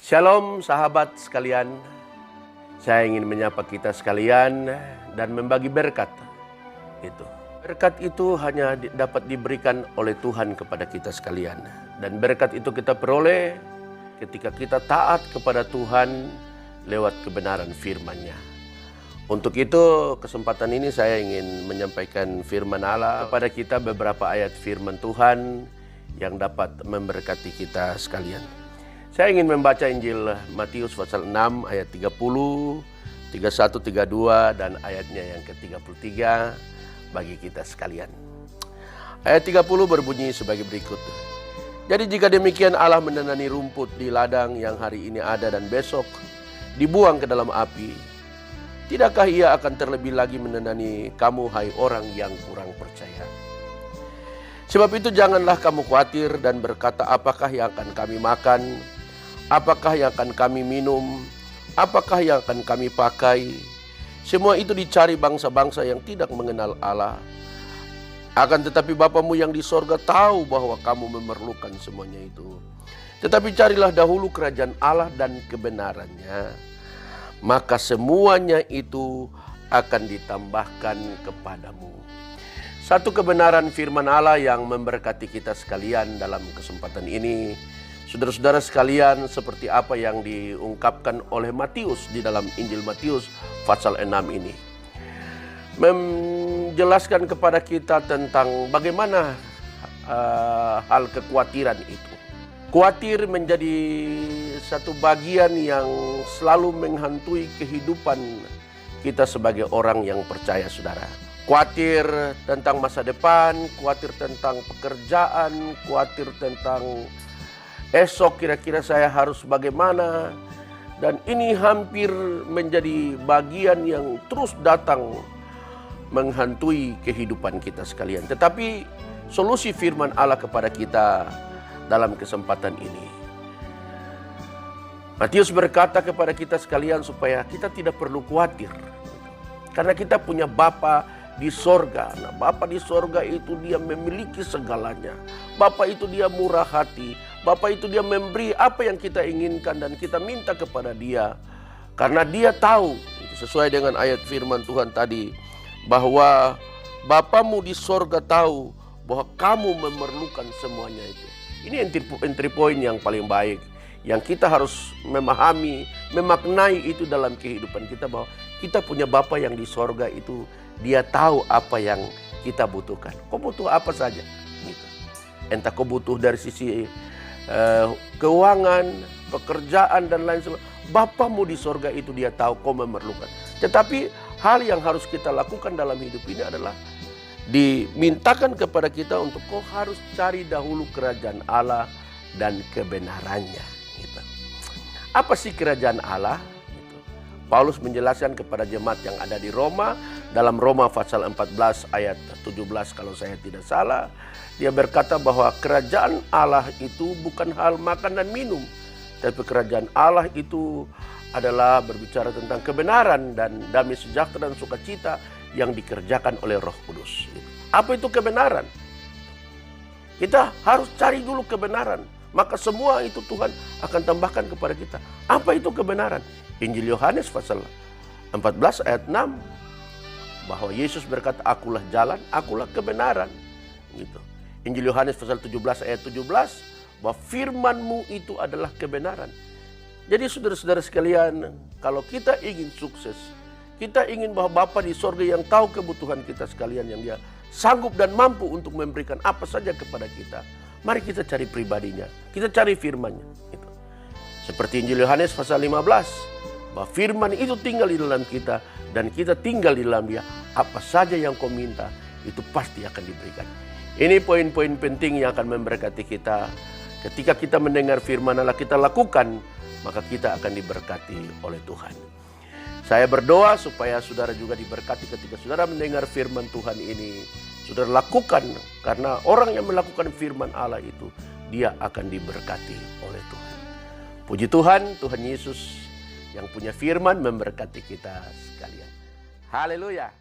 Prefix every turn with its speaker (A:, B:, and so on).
A: Shalom sahabat sekalian, saya ingin menyapa kita sekalian dan membagi berkat. Berkat itu hanya dapat diberikan oleh Tuhan kepada kita sekalian. Dan berkat itu kita peroleh ketika kita taat kepada Tuhan lewat kebenaran firman-Nya. Untuk itu kesempatan ini saya ingin menyampaikan firman Allah kepada kita, beberapa ayat firman Tuhan yang dapat memberkati kita sekalian. Saya ingin membaca Injil Matius pasal 6 ayat 30, 31, 32 dan ayatnya yang ke-33 bagi kita sekalian. Ayat 30 berbunyi sebagai berikut. Jadi jika demikian Allah menenani rumput di ladang yang hari ini ada dan besok dibuang ke dalam api, tidakkah ia akan terlebih lagi menenani kamu, hai orang yang kurang percaya? Sebab itu janganlah kamu khawatir dan berkata, apakah yang akan kami makan? Apakah yang akan kami minum? Apakah yang akan kami pakai? Semua itu dicari bangsa-bangsa yang tidak mengenal Allah. Akan tetapi Bapamu yang di sorga tahu bahwa kamu memerlukan semuanya itu. Tetapi carilah dahulu kerajaan Allah dan kebenarannya, maka semuanya itu akan ditambahkan kepadamu. Satu kebenaran firman Allah yang memberkati kita sekalian dalam kesempatan ini. Saudara-saudara sekalian, seperti apa yang diungkapkan oleh Matius di dalam Injil Matius pasal 6 ini. Menjelaskan kepada kita tentang bagaimana hal kekhawatiran itu. Khawatir menjadi satu bagian yang selalu menghantui kehidupan kita sebagai orang yang percaya, saudara. Khawatir tentang masa depan, khawatir tentang pekerjaan, khawatir tentang esok kira-kira saya harus bagaimana. Dan ini hampir menjadi bagian yang terus datang menghantui kehidupan kita sekalian. Tetapi solusi firman Allah kepada kita dalam kesempatan ini, Matius berkata kepada kita sekalian supaya kita tidak perlu khawatir. Karena kita punya Bapa di sorga. Nah, Bapa di sorga itu dia memiliki segalanya. Bapa itu dia murah hati. Bapa itu dia memberi apa yang kita inginkan dan kita minta kepada dia. Karena dia tahu, itu sesuai dengan ayat firman Tuhan tadi, bahwa Bapamu di sorga tahu bahwa kamu memerlukan semuanya itu. Ini entry point yang paling baik, yang kita harus memahami, memaknai itu dalam kehidupan kita, bahwa kita punya Bapa yang di sorga itu, dia tahu apa yang kita butuhkan. Kau butuh apa saja, gitu. Entah kau butuh dari sisi keuangan, pekerjaan dan lain sebagainya. Bapamu di sorga itu dia tahu kau memerlukan. Tetapi hal yang harus kita lakukan dalam hidup ini adalah dimintakan kepada kita untuk kau harus cari dahulu kerajaan Allah dan kebenarannya. Gitu. Apa sih kerajaan Allah? Gitu. Paulus menjelaskan kepada jemaat yang ada di Roma, dalam Roma pasal 14 ayat 17 kalau saya tidak salah. Dia berkata bahwa kerajaan Allah itu bukan hal makan dan minum. Tapi kerajaan Allah itu adalah berbicara tentang kebenaran dan damai sejahtera dan sukacita yang dikerjakan oleh Roh Kudus. Apa itu kebenaran? Kita harus cari dulu kebenaran. Maka semua itu Tuhan akan tambahkan kepada kita. Apa itu kebenaran? Injil Yohanes pasal 14 ayat 6. Bahwa Yesus berkata, akulah jalan, akulah kebenaran. Gitu. Injil Yohanes pasal 17 ayat 17. Bahwa firman-Mu itu adalah kebenaran. Jadi saudara-saudara sekalian, kalau kita ingin sukses, kita ingin bahwa Bapa di sorga yang tahu kebutuhan kita sekalian, yang dia sanggup dan mampu untuk memberikan apa saja kepada kita. Mari kita cari pribadinya, kita cari firman-Nya. Gitu. Seperti Injil Yohanes pasal 15. Bahwa firman itu tinggal di dalam kita dan kita tinggal di dalam dia. Apa saja yang kau minta itu pasti akan diberikan. Ini poin-poin penting yang akan memberkati kita. Ketika kita mendengar firman Allah, kita lakukan, maka kita akan diberkati oleh Tuhan. Saya berdoa supaya saudara juga diberkati ketika saudara mendengar firman Tuhan ini. Saudara lakukan, karena orang yang melakukan firman Allah itu, dia akan diberkati oleh Tuhan. Puji Tuhan, Tuhan Yesus yang punya firman memberkati kita sekalian. Haleluya.